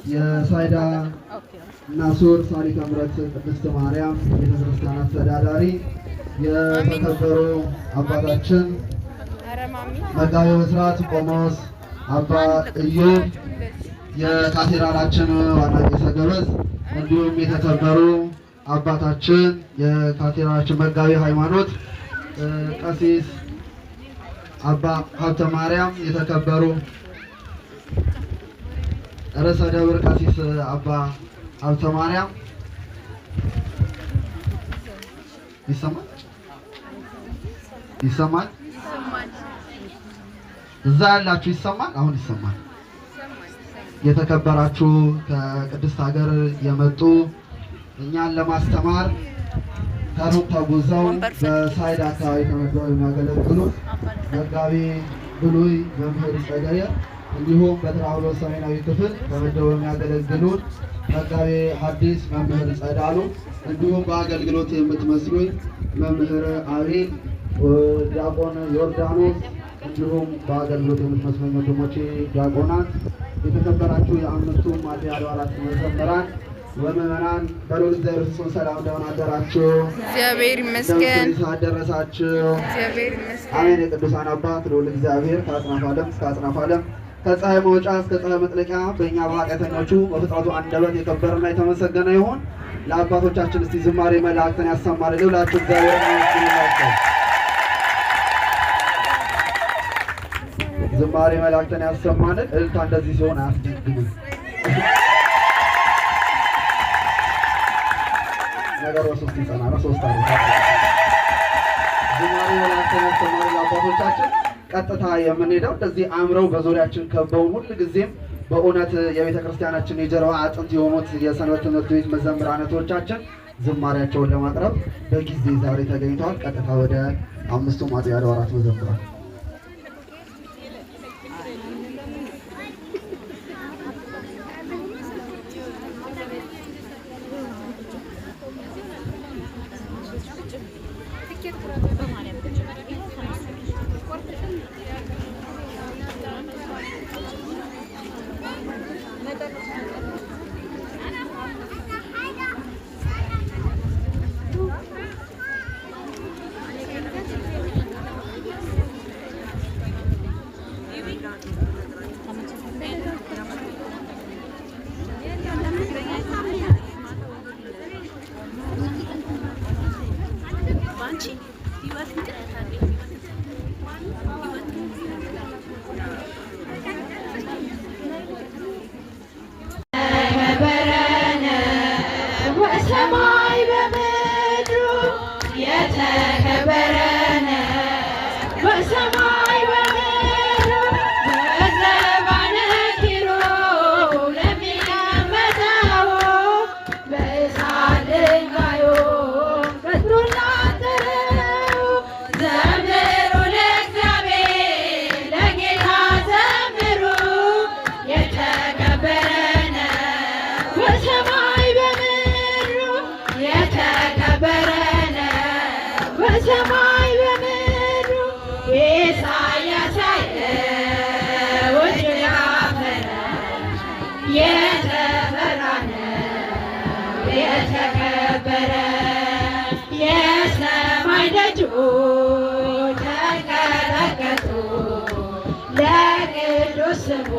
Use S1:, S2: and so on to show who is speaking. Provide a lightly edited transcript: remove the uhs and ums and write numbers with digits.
S1: የሳይዳ ናሱር ሳሪተ ምሕረት ቅድስት ማርያም ቤተክርስቲያን አስተዳዳሪ፣ የተከበሩ አባታችን መጋቤ ብስራት ቆሞስ አባ ኢዮብ የካቴድራላችን ዋና ቄሰ ገበዝ፣ እንዲሁም የተከበሩ አባታችን የካቴድራላችን መጋቤ ሃይማኖት ቀሲስ አባ ሀብተ ማርያም፣ የተከበሩ ርዕሰ ደብር ቀሲስ አባ ሀብተ ማርያም። ይሰማል ይሰማል? እዛ ያላችሁ ይሰማል? አሁን ይሰማል? የተከበራችሁ ከቅድስት ሀገር የመጡ እኛን ለማስተማር ከሩቅ ተጉዘው በሳይዳ አካባቢ ተመድበው የሚያገለግሉ መጋቤ ብሉይ መምህር ጸጋዬ፣ እንዲሁም በትራውሎስ ሰሜናዊ ክፍል ተመድበው የሚያገለግሉ መጋቤ ሐዲስ መምህር ጸዳሉ፣ እንዲሁም በአገልግሎት የምትመስሉኝ መምህር አቤል፣ ዲያቆን ዮርዳኖስ፣ እንዲሁም በአገልግሎት የምትመስሉኝ ወንድሞቼ ዲያቆናት፣ የተከበራችሁ የአምስቱም አድባራት መዘምራን ወምዕመናን በልዑል እግዚአብሔር ፍጹም ሰላም እንደምን አደራችሁ?
S2: እግዚአብሔር ይመስገን።
S1: አደረሳችሁ?
S2: እግዚአብሔር ይመስገን።
S1: አሜን። የቅዱሳን አባት ልዑል እግዚአብሔር ከአጽናፈ ዓለም እስከ አጽናፈ ዓለም ከፀሐይ መውጫ እስከ ፀሐይ መጥለቂያ በእኛ በኃጢአተኞቹ በፍጥረቱ አንደበት የከበረና የተመሰገነ ይሁን። ለአባቶቻችን እስቲ ዝማሬ መላእክትን ያሰማልን ብላችሁ እግዚአብሔር ይመስገን። ዝማሬ መላእክትን ያሰማልን። እልልታ እንደዚህ ሲሆን አያስደግምም። ነገሩ ሶስት ይጸና ነው። ሶስት አለ ዝማሬ መላእክትን ያሰማልን ለአባቶቻችን። ቀጥታ የምንሄደው እንደዚህ አምረው በዙሪያችን ከበውን ሁል ጊዜም በእውነት የቤተ ክርስቲያናችን የጀርባ አጥንት የሆኑት የሰንበት ትምህርት ቤት መዘምራኖቻችን ዝማሬያቸውን ለማቅረብ በጊዜ ዛሬ ተገኝተዋል። ቀጥታ ወደ አምስቱም አድባራት መዘምራን
S3: ተንቀጠቀጡ ለቅዱስ ስሙ